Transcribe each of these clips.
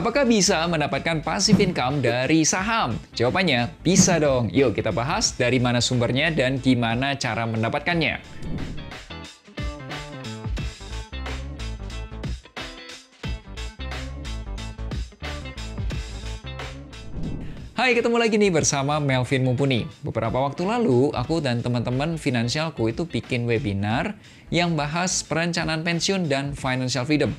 Apakah bisa mendapatkan passive income dari saham? Jawabannya, bisa dong. Yuk kita bahas dari mana sumbernya dan gimana cara mendapatkannya. Hai, ketemu lagi nih bersama Melvin Mumpuni. Beberapa waktu lalu, aku dan teman-teman finansialku itu bikin webinar yang bahas perencanaan pensiun dan financial freedom.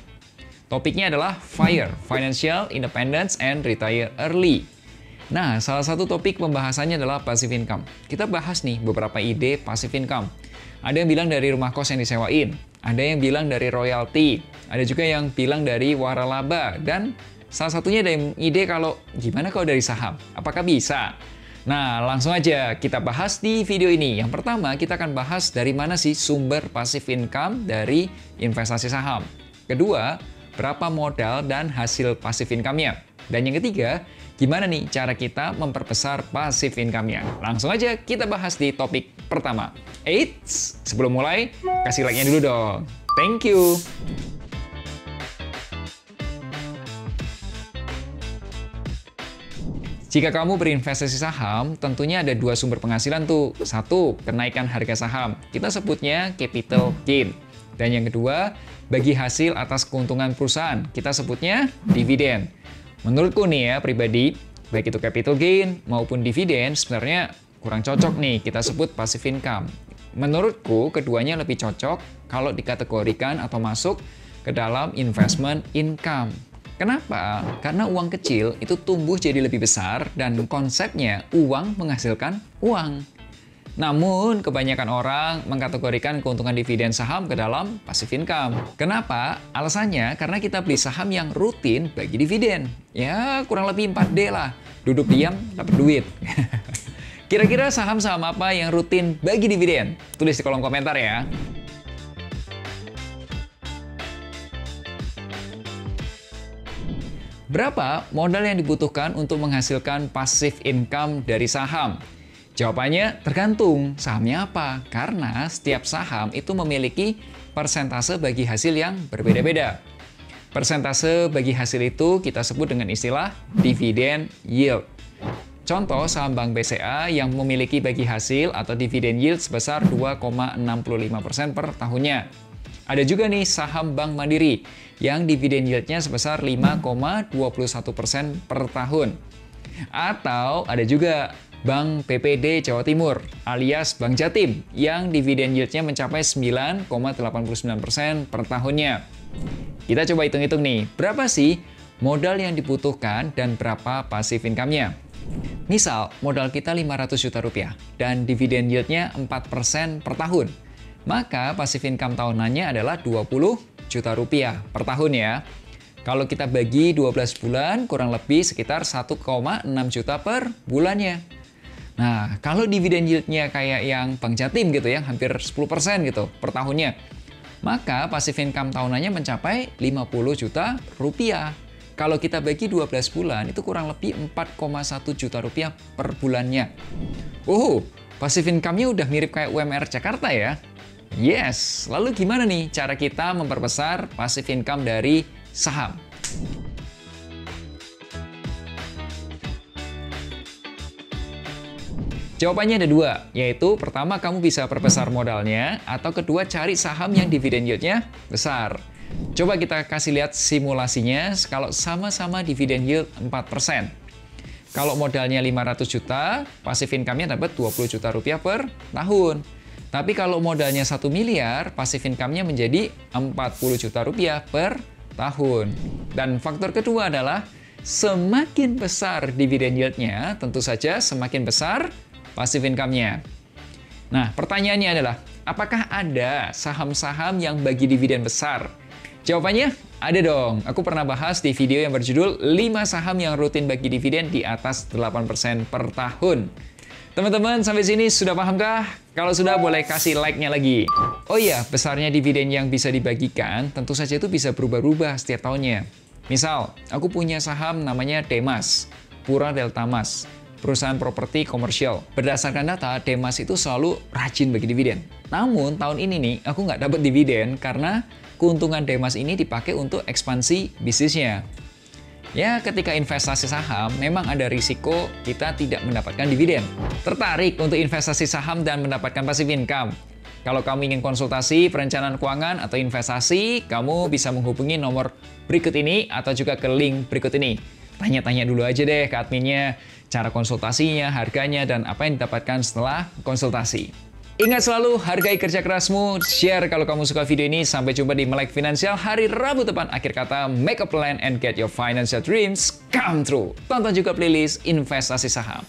Topiknya adalah FIRE, Financial Independence and Retire Early. Nah, salah satu topik pembahasannya adalah passive income. Kita bahas nih beberapa ide passive income. Ada yang bilang dari rumah kos yang disewain, ada yang bilang dari royalti, ada juga yang bilang dari waralaba, dan salah satunya ada yang ide kalau gimana kalau dari saham? Apakah bisa? Nah, langsung aja kita bahas di video ini. Yang pertama, kita akan bahas dari mana sih sumber passive income dari investasi saham. Kedua, berapa modal dan hasil passive income-nya. Dan yang ketiga, gimana nih cara kita memperbesar passive income-nya. Langsung aja kita bahas di topik pertama. Eits, sebelum mulai, kasih like-nya dulu dong. Thank you! Jika kamu berinvestasi saham, tentunya ada dua sumber penghasilan tuh. Satu, kenaikan harga saham. Kita sebutnya capital gain. Dan yang kedua, bagi hasil atas keuntungan perusahaan. Kita sebutnya dividen. Menurutku nih ya pribadi, baik itu capital gain maupun dividen sebenarnya kurang cocok nih kita sebut passive income. Menurutku keduanya lebih cocok kalau dikategorikan atau masuk ke dalam investment income. Kenapa? Karena uang kecil itu tumbuh jadi lebih besar dan konsepnya uang menghasilkan uang. Namun, kebanyakan orang mengkategorikan keuntungan dividen saham ke dalam passive income. Kenapa? Alasannya karena kita beli saham yang rutin bagi dividen. Ya, kurang lebih 4D lah. Duduk diam, dapat duit. Kira-kira saham-saham apa yang rutin bagi dividen? Tulis di kolom komentar ya. Berapa modal yang dibutuhkan untuk menghasilkan passive income dari saham? Jawabannya tergantung sahamnya apa, karena setiap saham itu memiliki persentase bagi hasil yang berbeda-beda. Persentase bagi hasil itu kita sebut dengan istilah dividend yield. Contoh saham Bank BCA yang memiliki bagi hasil atau dividend yield sebesar 2,65% per tahunnya. Ada juga nih saham Bank Mandiri yang dividen yield-nya sebesar 5,21% per tahun. Atau ada juga Bank BPD Jawa Timur alias Bank Jatim yang dividen yield-nya mencapai 9,89% per tahunnya. Kita coba hitung-hitung nih, berapa sih modal yang dibutuhkan dan berapa passive income-nya? Misal, modal kita 500 juta rupiah dan dividen yield-nya 4% per tahun. Maka passive income tahunannya adalah 20 juta rupiah per tahun ya. Kalau kita bagi 12 bulan, kurang lebih sekitar 1,6 juta per bulannya. Nah, kalau dividen yield-nya kayak yang Bank Jatim gitu ya, hampir 10% gitu per tahunnya, maka passive income tahunannya mencapai 50 juta rupiah. Kalau kita bagi 12 bulan, itu kurang lebih 4,1 juta rupiah per bulannya. Passive income-nya udah mirip kayak UMR Jakarta ya. Yes, lalu gimana nih cara kita memperbesar passive income dari saham? Jawabannya ada dua, yaitu pertama kamu bisa perbesar modalnya, atau kedua cari saham yang dividen yield-nya besar. Coba kita kasih lihat simulasinya kalau sama-sama dividen yield 4%. Kalau modalnya 500 juta, passive income-nya dapat 20 juta rupiah per tahun. Tapi kalau modalnya 1 miliar, passive income-nya menjadi 40 juta rupiah per tahun. Dan faktor kedua adalah semakin besar dividen yield-nya, tentu saja semakin besar passive income-nya. Nah, pertanyaannya adalah, apakah ada saham-saham yang bagi dividen besar? Jawabannya, ada dong. Aku pernah bahas di video yang berjudul 5 saham yang rutin bagi dividen di atas 8% per tahun. Teman-teman, sampai sini sudah pahamkah? Kalau sudah, boleh kasih like-nya lagi. Oh iya, besarnya dividen yang bisa dibagikan tentu saja itu bisa berubah-ubah setiap tahunnya. Misal, aku punya saham namanya Demas, Pura Delta Mas, perusahaan properti komersial. Berdasarkan data, Demas itu selalu rajin bagi dividen. Namun, tahun ini nih, aku nggak dapat dividen karena keuntungan Demas ini dipakai untuk ekspansi bisnisnya. Ya, ketika investasi saham, memang ada risiko kita tidak mendapatkan dividen. Tertarik untuk investasi saham dan mendapatkan passive income? Kalau kamu ingin konsultasi, perencanaan keuangan, atau investasi, kamu bisa menghubungi nomor berikut ini atau juga ke link berikut ini. Tanya-tanya dulu aja deh ke adminnya, cara konsultasinya, harganya, dan apa yang didapatkan setelah konsultasi. Ingat selalu, hargai kerja kerasmu, share kalau kamu suka video ini. Sampai jumpa di Melek Finansial hari Rabu depan. Akhir kata, make a plan and get your financial dreams come true. Tonton juga playlist investasi saham.